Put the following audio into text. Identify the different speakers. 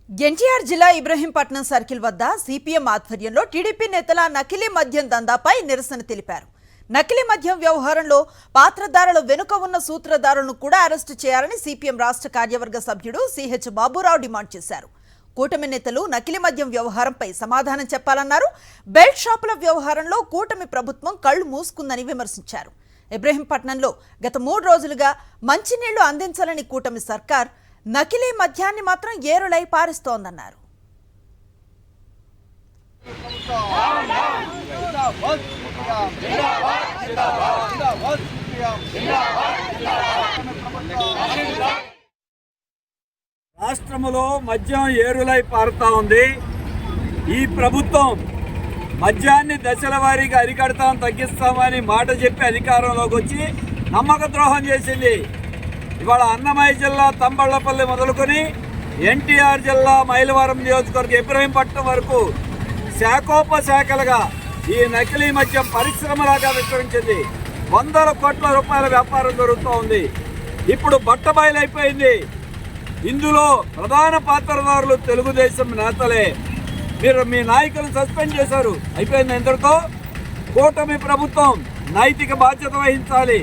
Speaker 1: ఎన్టీఆర్ జిల్లా ఇబ్రహీంపట్నం సర్కిల్ వద్ద సిపిఎం ఆధ్వర్యంలో టీడీపీ నేతల నకిలీ మద్యం దందాపై నిరసన తెలిపారు. నకిలీ మద్యం వ్యవహారంలో పాత్రధారుల వెనుక ఉన్న సూత్రధారులను కూడా అరెస్టు చేయాలని సిపిఎం రాష్ట్ర కార్యవర్గ సభ్యుడు సిహెచ్ బాబురావు డిమాండ్ చేశారు. కూటమి నేతలు నకిలీ మద్యం వ్యవహారంపై సమాధానం చెప్పాలన్నారు. బెల్ట్ షాపుల వ్యవహారంలో కూటమి ప్రభుత్వం కళ్లు మూసుకుందని విమర్శించారు. ఇబ్రహీంపట్నంలో గత 3 రోజులుగా మంచినీళ్లు అందించాలని కూటమి సర్కార్ నకిలీ మద్యాన్ని మాత్రం ఏరులై పారిస్తోందన్నారు.
Speaker 2: రాష్ట్రంలో మద్యం ఏరులై పారుతా ఉంది. ఈ ప్రభుత్వం మద్యాన్ని దశల వారీగా అరికడతాం, తగ్గిస్తామని మాట చెప్పి అధికారంలోకి వచ్చి నమ్మక ద్రోహం చేసింది. ఇవాళ అన్నమయ్య జిల్లా తంబళ్లపల్లి మొదలుకొని ఎన్టీఆర్ జిల్లా మైలవరం నియోజకవర్గం ఇబ్రహీంపట్నం వరకు శాఖోపశాఖలుగా ఈ నకిలీ మద్యం పరిశ్రమలాగా విస్తరించింది. 100 కోట్ల రూపాయల వ్యాపారం జరుగుతూ ఉంది. ఇప్పుడు బట్టబయలైపోయింది. ఇందులో ప్రధాన పాత్రధారులు తెలుగుదేశం నేతలే. మీరు మీ నాయకులను సస్పెండ్ చేశారు, అయిపోయింది. ఇంతటితో కూటమి ప్రభుత్వం నైతిక బాధ్యత వహించాలి.